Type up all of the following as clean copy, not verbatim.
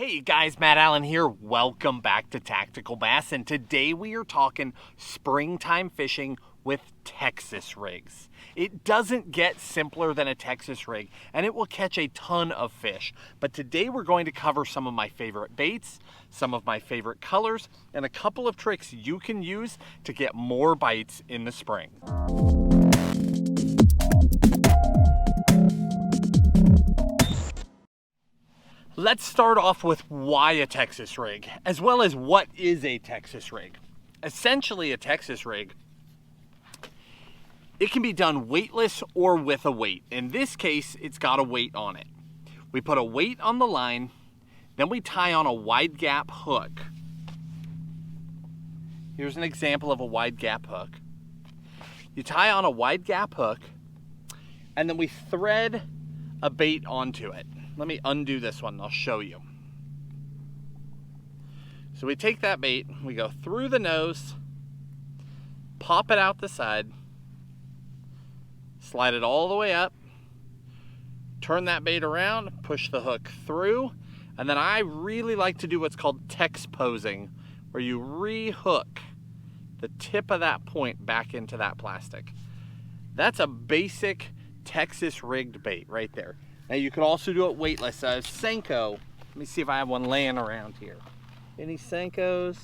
Hey guys, Matt Allen here. Welcome back to Tactical Bassin. Today we are talking springtime fishing with Texas rigs. It doesn't get simpler than a Texas rig, and it will catch a ton of fish. But today we're going to cover some of my favorite baits, some of my favorite colors, and a couple of tricks you can use to get more bites in the spring. Let's start off with why a Texas rig, as well as what is a Texas rig. Essentially, a Texas rig, it can be done weightless or with a weight. In this case, it's got a weight on it. We put a weight on the line, then we tie on a wide gap hook. Here's an example of a wide gap hook. You tie on a wide gap hook, and then we thread a bait onto it. Let me undo this one and I'll show you. So we take that bait, we go through the nose, pop it out the side, slide it all the way up, turn that bait around, push the hook through, and then I really like to do what's called Tex posing, where you re-hook the tip of that point back into that plastic. That's a basic Texas rigged bait right there. Now you can also do it weightless. Senko, let me see if I have one laying around here. Any Senkos?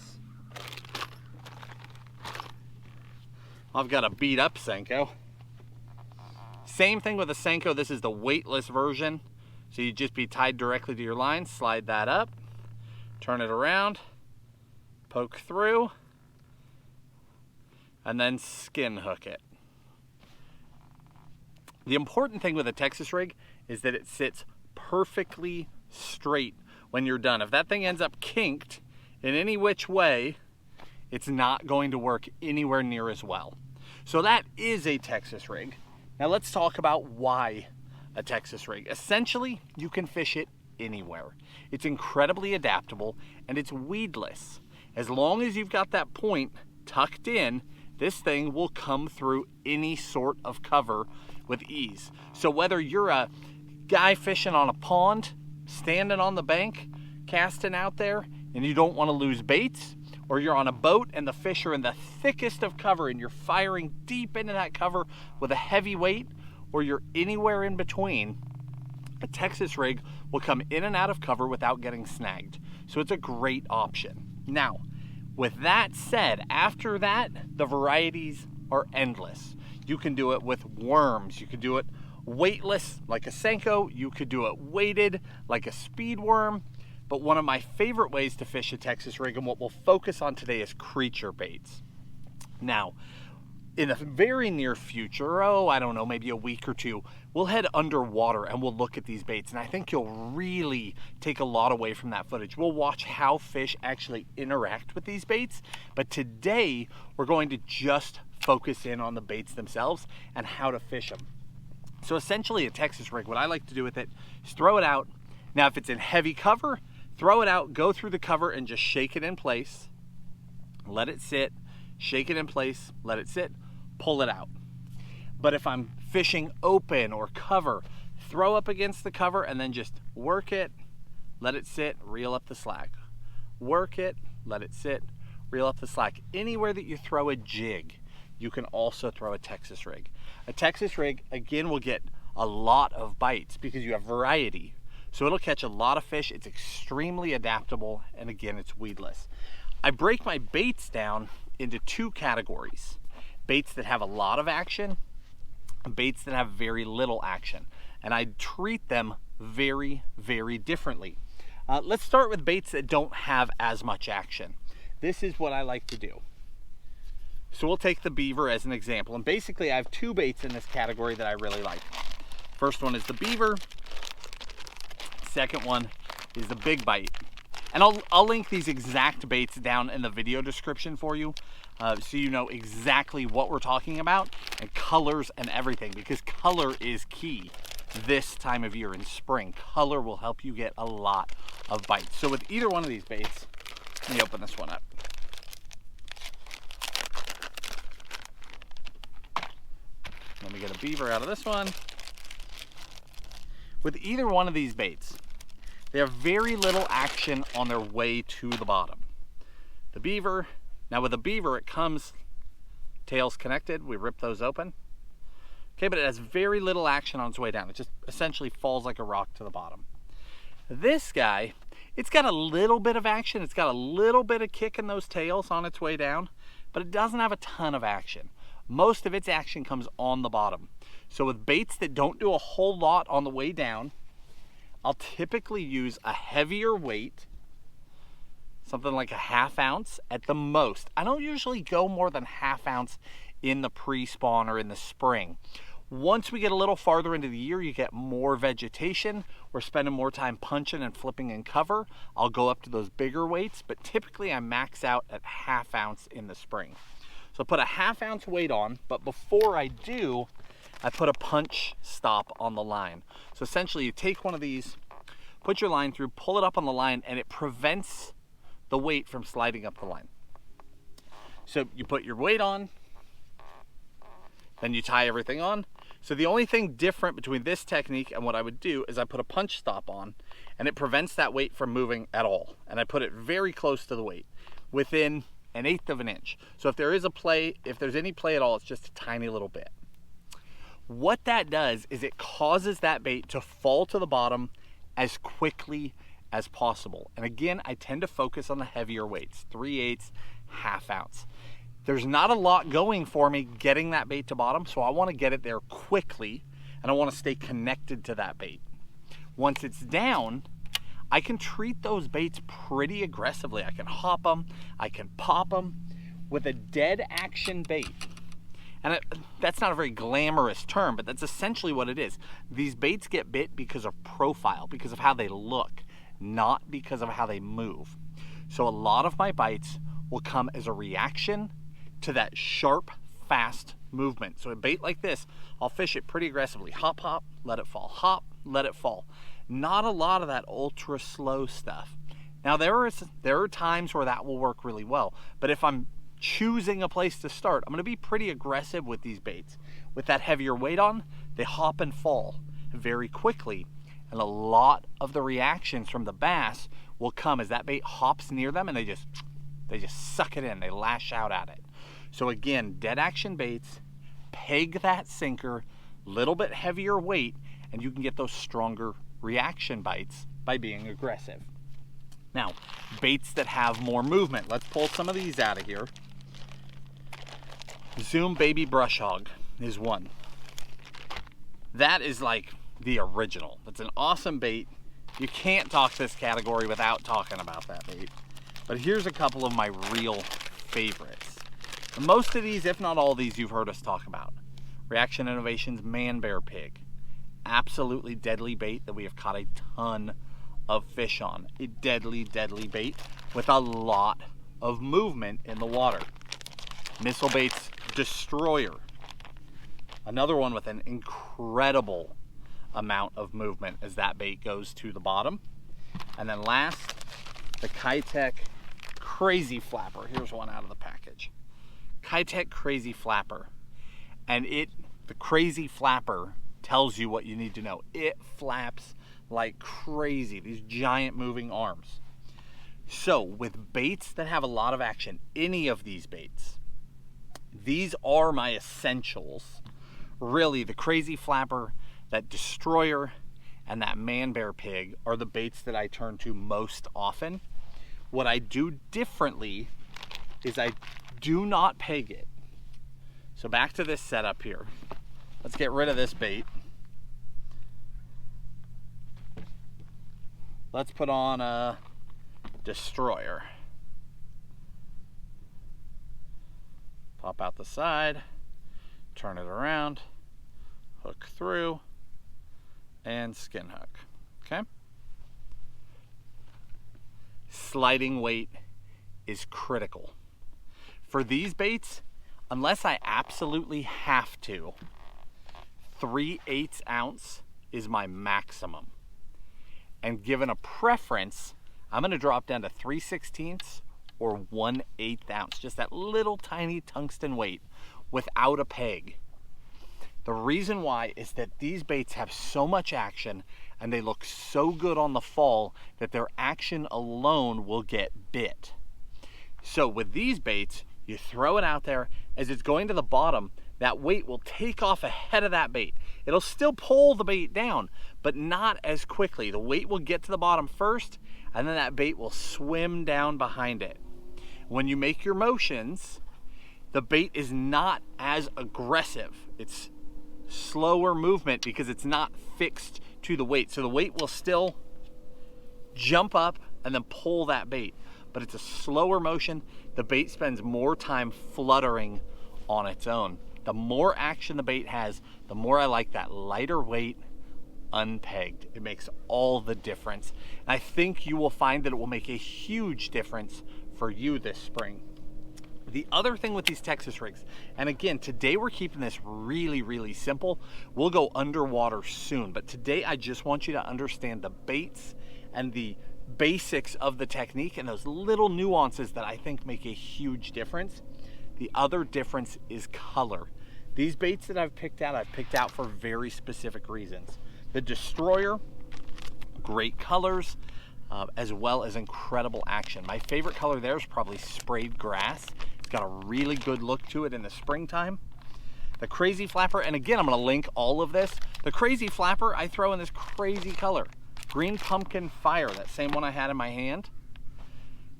I've got a beat up Senko. Same thing with a Senko, this is the weightless version. So you just be tied directly to your line, slide that up, turn it around, poke through, and then skin hook it. The important thing with a Texas rig is that it sits perfectly straight when you're done. If that thing ends up kinked in any which way, it's not going to work anywhere near as well. So that is a Texas rig. Now let's talk about why a Texas rig. Essentially, you can fish it anywhere. It's incredibly adaptable and it's weedless. As long as you've got that point tucked in, this thing will come through any sort of cover with ease. So whether you're a guy fishing on a pond, standing on the bank, casting out there, and you don't want to lose baits, or you're on a boat and the fish are in the thickest of cover and you're firing deep into that cover with a heavy weight, or you're anywhere in between, a Texas rig will come in and out of cover without getting snagged. So it's a great option. Now, with that said, after that, the varieties are endless. You can do it with worms. You can do it weightless like a Senko. You could do it weighted like a speed worm. But one of my favorite ways to fish a Texas rig, and what we'll focus on today, is creature baits. Now, in the very near future, I don't know, maybe a week or two, we'll head underwater and we'll look at these baits. And I think you'll really take a lot away from that footage. We'll watch how fish actually interact with these baits. But today, we're going to just focus in on the baits themselves and how to fish them. So essentially a Texas rig, what I like to do with it is throw it out. Now if it's in heavy cover, throw it out, go through the cover and just shake it in place. Let it sit, shake it in place, let it sit, pull it out. But if I'm fishing open or cover, throw up against the cover and then just work it, let it sit, reel up the slack. Work it, let it sit, reel up the slack. Anywhere that you throw a jig, you can also throw a Texas rig. A Texas rig, again, will get a lot of bites because you have variety. So it'll catch a lot of fish. It's extremely adaptable, and again, it's weedless. I break my baits down into two categories. Baits that have a lot of action, and baits that have very little action. And I treat them very, very differently. Let's start with baits that don't have as much action. This is what I like to do. So we'll take the beaver as an example. And basically I have two baits in this category that I really like. First one is the beaver. Second one is the big bite. And I'll link these exact baits down in the video description for you, so you know exactly what we're talking about, and colors and everything, because color is key this time of year in spring. Color will help you get a lot of bites. So with either one of these baits, let me open this one up. Let me get a beaver out of this one. With either one of these baits, They have very little action on their way to the bottom. The beaver, now with the beaver it comes tails connected, we rip those open. Okay, but it has very little action on its way down. It just essentially falls like a rock to the bottom. This guy, it's got a little bit of action. It's got a little bit of kick in those tails on its way down, but it doesn't have a ton of action. Most of its action comes on the bottom. So with baits that don't do a whole lot on the way down, I'll typically use a heavier weight, something like a 1/2 ounce at the most. I don't usually go more than 1/2 ounce in the pre-spawn or in the spring. Once we get a little farther into the year, you get more vegetation. We're spending more time punching and flipping in cover. I'll go up to those bigger weights, but typically I max out at 1/2 ounce in the spring. So put a 1/2 ounce weight on, but before I do, I put a punch stop on the line. So essentially you take one of these, put your line through, pull it up on the line, and it prevents the weight from sliding up the line. So you put your weight on, then you tie everything on. So the only thing different between this technique and what I would do is I put a punch stop on, and it prevents that weight from moving at all. And I put it very close to the weight, within 1/8 of an inch. So if there is a play, if there's any play at all, it's just a tiny little bit. What that does is it causes that bait to fall to the bottom as quickly as possible. And again, I tend to focus on the heavier weights, 3/8, 1/2 ounce. There's not a lot going for me getting that bait to bottom, so I want to get it there quickly, and I want to stay connected to that bait. Once it's down, I can treat those baits pretty aggressively. I can hop them, I can pop them with a dead action bait. And that's not a very glamorous term, but that's essentially what it is. These baits get bit because of profile, because of how they look, not because of how they move. So a lot of my bites will come as a reaction to that sharp, fast movement. So a bait like this, I'll fish it pretty aggressively. Hop, hop, let it fall. Hop, let it fall. Not a lot of that ultra slow stuff. Now there are times where that will work really well, but if I'm choosing a place to start, I'm going to be pretty aggressive with these baits. With that heavier weight on, they hop and fall very quickly, and a lot of the reactions from the bass will come as that bait hops near them, and they just suck it in. They lash out at it. So again, dead action baits, peg that sinker, little bit heavier weight, and you can get those stronger reaction bites by being aggressive. Now, baits that have more movement. Let's pull some of these out of here. Zoom Baby Brush Hog is one. That is like the original. It's an awesome bait. You can't talk this category without talking about that bait. But here's a couple of my real favorites. Most of these, if not all of these, you've heard us talk about. Reaction Innovations Man Bear Pig. Absolutely deadly bait that we have caught a ton of fish on. A deadly, deadly bait with a lot of movement in the water. Missile Bait's Destroyer. Another one with an incredible amount of movement as that bait goes to the bottom. And then last, the Kitech Crazy Flapper. Here's one out of the package. Kitech Crazy Flapper. And the Crazy Flapper tells you what you need to know. It flaps like crazy, these giant moving arms. So with baits that have a lot of action, any of these baits, these are my essentials. Really, the Crazy Flapper, that Destroyer, and that Man Bear Pig are the baits that I turn to most often. What I do differently is I do not peg it. So back to this setup here. Let's get rid of this bait. Let's put on a Destroyer. Pop out the side, turn it around, hook through, and skin hook. Okay? Sliding weight is critical. For these baits, unless I absolutely have to, 3/8 ounce is my maximum. And given a preference, I'm going to drop down to 3/16 or 1/8 ounce, just that little tiny tungsten weight without a peg. The reason why is that these baits have so much action and they look so good on the fall that their action alone will get bit. So with these baits, you throw it out there. As it's going to the bottom, that weight will take off ahead of that bait. It'll still pull the bait down, but not as quickly. The weight will get to the bottom first, and then that bait will swim down behind it. When you make your motions, the bait is not as aggressive. It's slower movement because it's not fixed to the weight. So the weight will still jump up and then pull that bait, but it's a slower motion. The bait spends more time fluttering on its own. The more action the bait has, the more I like that lighter weight unpegged. It makes all the difference. And I think you will find that it will make a huge difference for you this spring. The other thing with these Texas rigs, and again, today we're keeping this really, really simple. We'll go underwater soon, but today I just want you to understand the baits and the basics of the technique and those little nuances that I think make a huge difference. The other difference is color. These baits that I've picked out for very specific reasons. The Destroyer, great colors, as well as incredible action. My favorite color there is probably sprayed grass. It's got a really good look to it in the springtime. The Crazy Flapper, and again, I'm gonna link all of this. The Crazy Flapper, I throw in this crazy color. Green Pumpkin Fire, that same one I had in my hand.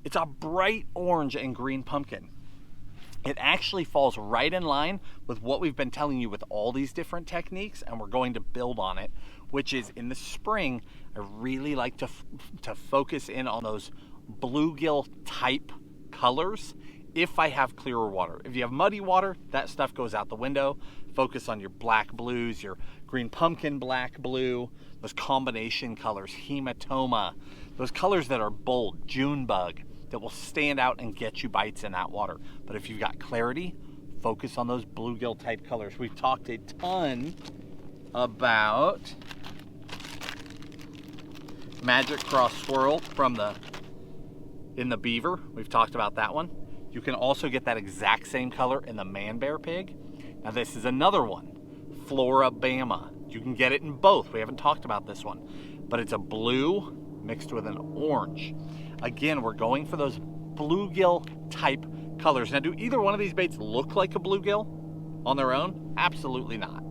It's a bright orange and green pumpkin. It actually falls right in line with what we've been telling you with all these different techniques, and we're going to build on it, which is in the spring, I really like to focus in on those bluegill type colors if I have clearer water. If you have muddy water, that stuff goes out the window. Focus on your black blues, your green pumpkin black blue, those combination colors, hematoma, those colors that are bold, June bug, that will stand out and get you bites in that water. But if you've got clarity, focus on those bluegill type colors. We've talked a ton about Magic Cross Swirl in the beaver. We've talked about that one. You can also get that exact same color in the man bear pig. Now this is another one, Florabama. You can get it in both. We haven't talked about this one, but it's a blue mixed with an orange. Again, we're going for those bluegill type colors. Now, do either one of these baits look like a bluegill on their own? Absolutely not.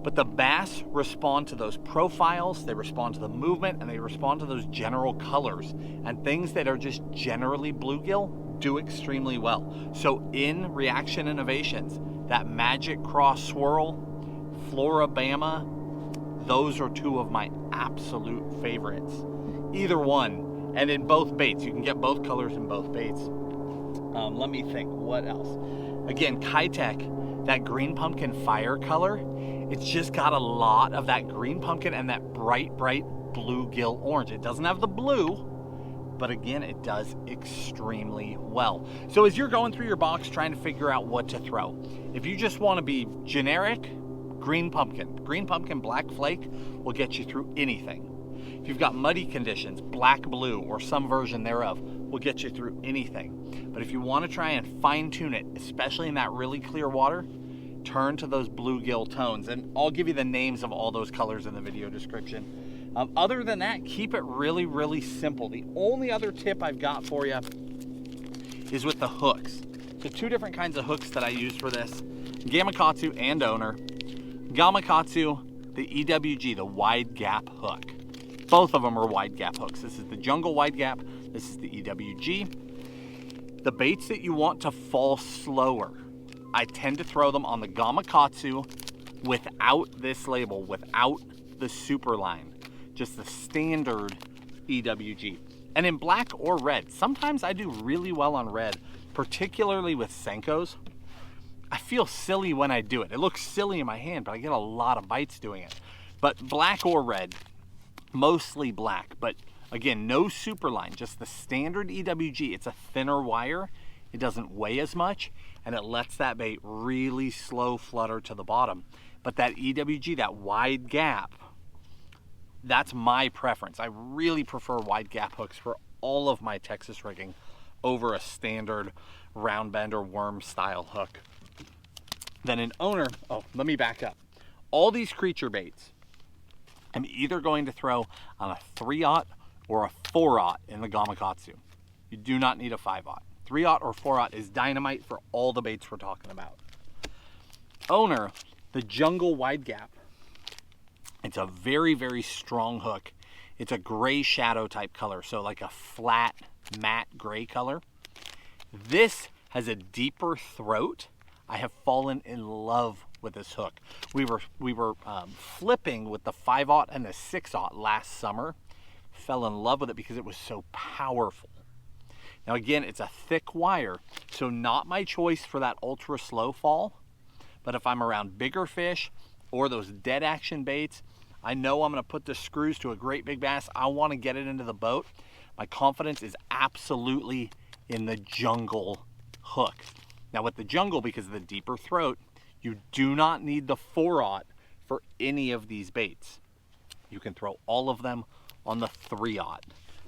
But the bass respond to those profiles, they respond to the movement, and they respond to those general colors. And things that are just generally bluegill do extremely well. So in Reaction Innovations, that Magic Cross Swirl, Florabama, those are two of my absolute favorites. Either one. And in both baits, you can get both colors in both baits. Let me think, what else? Again, Kitech, that green pumpkin fire color, it's just got a lot of that green pumpkin and that bright, bright bluegill orange. It doesn't have the blue, but again, it does extremely well. So as you're going through your box trying to figure out what to throw, if you just want to be generic, green pumpkin black flake will get you through anything. If you've got muddy conditions, black blue or some version thereof will get you through anything. But if you want to try and fine tune it, especially in that really clear water, turn to those bluegill tones. And I'll give you the names of all those colors in the video description. Other than that, keep it really, really simple. The only other tip I've got for you is with the hooks. So two different kinds of hooks that I use for this, Gamakatsu and Owner. Gamakatsu, the EWG, the wide gap hook. Both of them are wide gap hooks. This is the Jungle wide gap, this is the EWG. The baits that you want to fall slower, I tend to throw them on the Gamakatsu without this label, without the super line, just the standard EWG. And in black or red, sometimes I do really well on red, particularly with Senkos. I feel silly when I do it. It looks silly in my hand, but I get a lot of bites doing it. But black or red, mostly black, but again, no super line, just the standard EWG. It's a thinner wire, it doesn't weigh as much, and it lets that bait really slow flutter to the bottom. But that EWG, that wide gap, that's my preference. I really prefer wide gap hooks for all of my Texas rigging over a standard round bend or worm style hook. Then in Owner, oh, let me back up. All these creature baits, I'm either going to throw on a 3/0 or a 4/0 in the Gamakatsu. You do not need a 5/0. 3/0 or 4/0 is dynamite for all the baits we're talking about. Owner, the Jungle Wide Gap. It's a very, very strong hook. It's a gray shadow type color, so like a flat, matte gray color. This has a deeper throat. I have fallen in love with this hook. We were flipping with the 5/0 and the 6/0 last summer. Fell in love with it because it was so powerful. Now again, it's a thick wire, so not my choice for that ultra slow fall. But if I'm around bigger fish or those dead action baits, I know I'm gonna put the screws to a great big bass. I wanna get it into the boat. My confidence is absolutely in the Jungle hook. Now with the Jungle, because of the deeper throat, you do not need the 4/0 for any of these baits. You can throw all of them on the 3/0.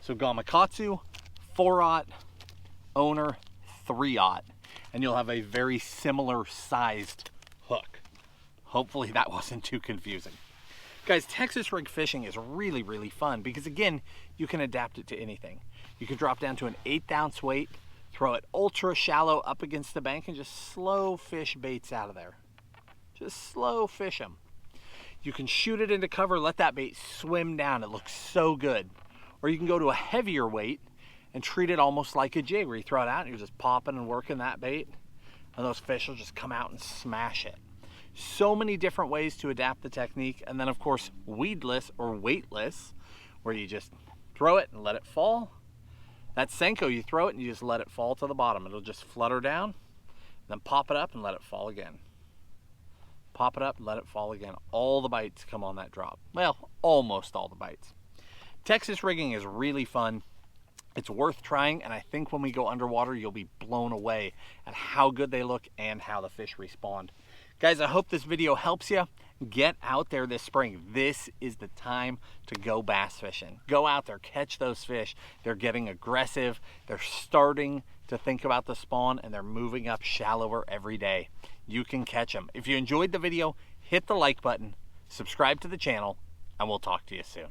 So Gamakatsu, 4/0, Owner, 3/0, and you'll have a very similar sized hook. Hopefully that wasn't too confusing. Guys, Texas rig fishing is really, really fun because again, you can adapt it to anything. You can drop down to an 1/8 ounce weight, throw it ultra shallow up against the bank and just slow fish baits out of there. Just slow fish them. You can shoot it into cover, let that bait swim down. It looks so good. Or you can go to a heavier weight and treat it almost like a jig where you throw it out and you're just popping and working that bait and those fish will just come out and smash it. So many different ways to adapt the technique. And then of course, weedless or weightless, where you just throw it and let it fall. That Senko, you throw it and you just let it fall to the bottom. It'll just flutter down, then pop it up and let it fall again. Pop it up and let it fall again. All the bites come on that drop. Well, almost all the bites. Texas rigging is really fun. It's worth trying, and I think when we go underwater, you'll be blown away at how good they look and how the fish respond. Guys, I hope this video helps you. Get out there this spring. This is the time to go bass fishing. Go out there, catch those fish. They're getting aggressive. They're starting to think about the spawn, and they're moving up shallower every day. You can catch them. If you enjoyed the video, hit the like button, subscribe to the channel, and we'll talk to you soon.